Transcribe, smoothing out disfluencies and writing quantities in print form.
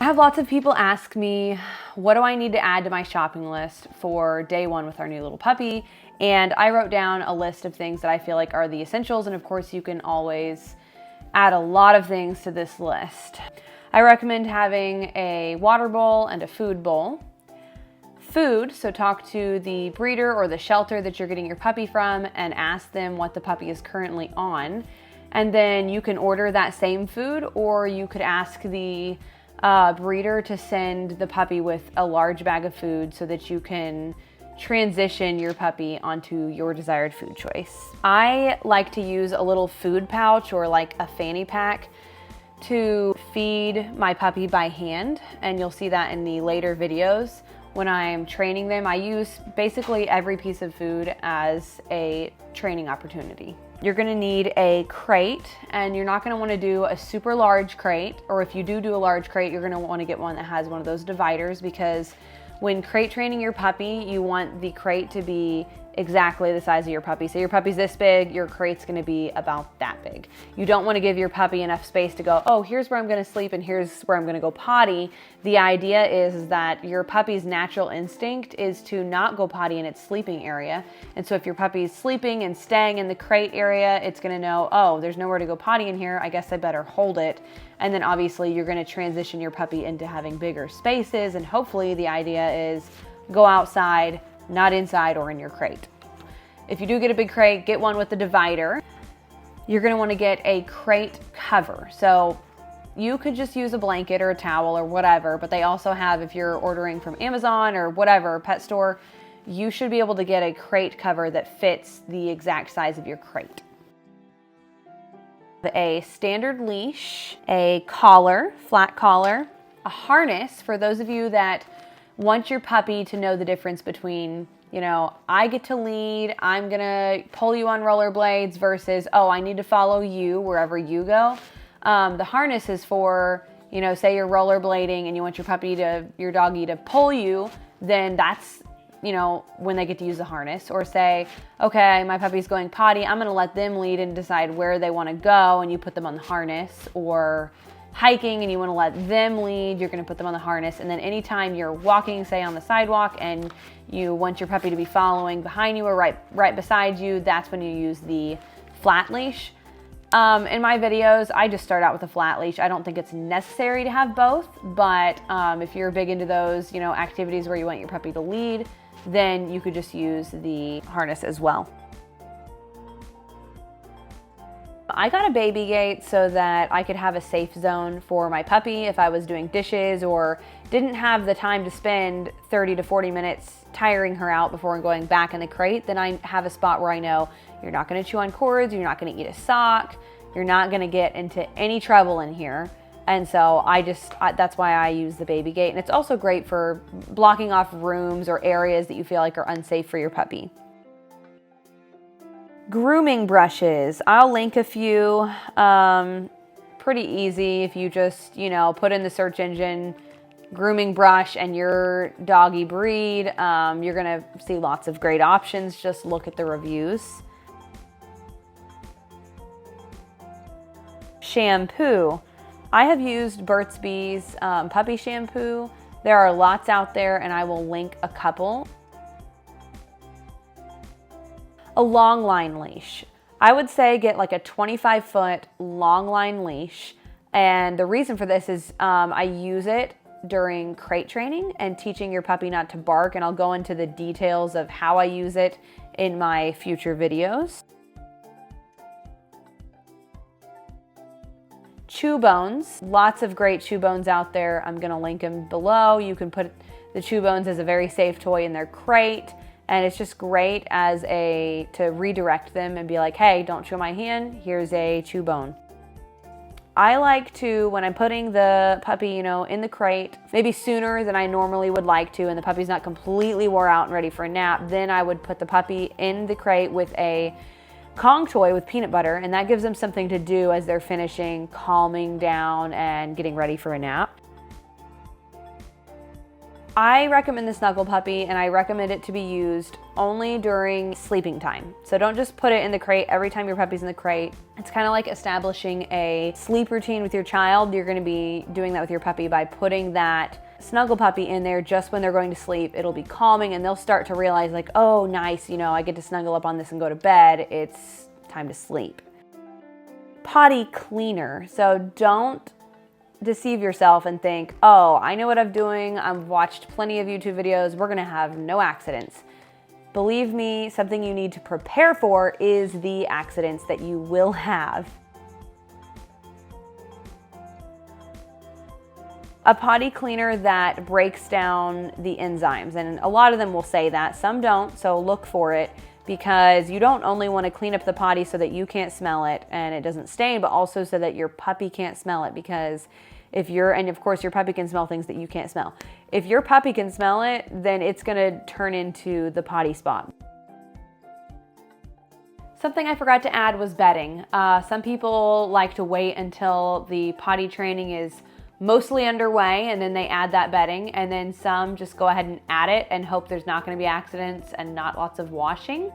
have lots of people ask me, what do I need to add to my shopping list for day one with our new little puppy? And I wrote down a list of things that I feel like are the essentials. And of course, you can always add a lot of things to this list. I recommend having a water bowl and a food bowl. Food, so talk to the breeder or the shelter that you're getting your puppy from and ask them what the puppy is currently on. And then you can order that same food, or you could ask the breeder to send the puppy with a large bag of food so that you can transition your puppy onto your desired food choice. I like to use a little food pouch or like a fanny pack to feed my puppy by hand, and you'll see that in the later videos. When I'm training them, I use basically every piece of food as a training opportunity. You're gonna need a crate, and you're not gonna wanna do a super large crate, or if you do a large crate, you're gonna wanna get one that has one of those dividers, because when crate training your puppy, you want the crate to be exactly the size of your puppy. So your puppy's this big, your crate's gonna be about that big. You don't wanna give your puppy enough space to go, oh, here's where I'm gonna sleep and here's where I'm gonna go potty. The idea is that your puppy's natural instinct is to not go potty in its sleeping area. And so if your puppy's sleeping and staying in the crate area, it's gonna know, oh, there's nowhere to go potty in here, I guess I better hold it. And then obviously you're gonna transition your puppy into having bigger spaces, and hopefully the idea is go outside, not inside or in your crate. If you do get a big crate, get one with the divider. You're gonna wanna get a crate cover. So you could just use a blanket or a towel or whatever, but they also have, if you're ordering from Amazon or whatever, pet store, you should be able to get a crate cover that fits the exact size of your crate. A standard leash, a collar, flat collar, a harness for those of you that want your puppy to know the difference between, you know, I get to lead, I'm gonna pull you on rollerblades versus, oh, I need to follow you wherever you go. The harness is for, you know, say you're rollerblading and you want your doggy to pull you, then that's, you know, when they get to use the harness. Or say, okay, my puppy's going potty, I'm gonna let them lead and decide where they wanna go, and you put them on the harness. Or hiking and you want to let them lead, you're going to put them on the harness. And then anytime you're walking, say on the sidewalk, and you want your puppy to be following behind you or right beside you, that's when you use the flat leash. In my videos, I just start out with a flat leash. I don't think it's necessary to have both, but if you're big into those, you know, activities where you want your puppy to lead, then you could just use the harness as well. I got a baby gate so that I could have a safe zone for my puppy if I was doing dishes or didn't have the time to spend 30 to 40 minutes tiring her out before going back in the crate. Then I have a spot where I know you're not going to chew on cords, you're not going to eat a sock, you're not going to get into any trouble in here. And so that's why I use the baby gate. And it's also great for blocking off rooms or areas that you feel like are unsafe for your puppy. Grooming brushes. I'll link a few. Pretty easy if you just, you know, put in the search engine grooming brush and your doggy breed. You're gonna see lots of great options. Just look at the reviews. Shampoo. I have used Burt's Bees puppy shampoo. There are lots out there, and I will link a couple. A long line leash. I would say get like a 25-foot long line leash. And the reason for this is I use it during crate training and teaching your puppy not to bark. And I'll go into the details of how I use it in my future videos. Chew bones. Lots of great chew bones out there. I'm gonna link them below. You can put the chew bones as a very safe toy in their crate. And it's just great as to redirect them and be like, hey, don't chew my hand, here's a chew bone. I like to, when I'm putting the puppy, you know, in the crate, maybe sooner than I normally would like to, and the puppy's not completely wore out and ready for a nap, then I would put the puppy in the crate with a Kong toy with peanut butter, and that gives them something to do as they're finishing calming down and getting ready for a nap. I recommend the Snuggle Puppy, and I recommend it to be used only during sleeping time. So don't just put it in the crate every time your puppy's in the crate. It's kind of like establishing a sleep routine with your child. You're going to be doing that with your puppy by putting that Snuggle Puppy in there just when they're going to sleep. It'll be calming, and they'll start to realize like, oh, nice, you know, I get to snuggle up on this and go to bed. It's time to sleep. Potty cleaner. So don't deceive yourself and think, oh, I know what I'm doing. I've watched plenty of YouTube videos. We're gonna have no accidents. Believe me, something you need to prepare for is the accidents that you will have. A potty cleaner that breaks down the enzymes, and a lot of them will say that, some don't, so look for it, because you don't only want to clean up the potty so that you can't smell it and it doesn't stain, but also so that your puppy can't smell it, because and of course your puppy can smell things that you can't smell. If your puppy can smell it, then it's gonna turn into the potty spot. Something I forgot to add was bedding. Some people like to wait until the potty training is mostly underway and then they add that bedding, and then some just go ahead and add it and hope there's not gonna be accidents and not lots of washing.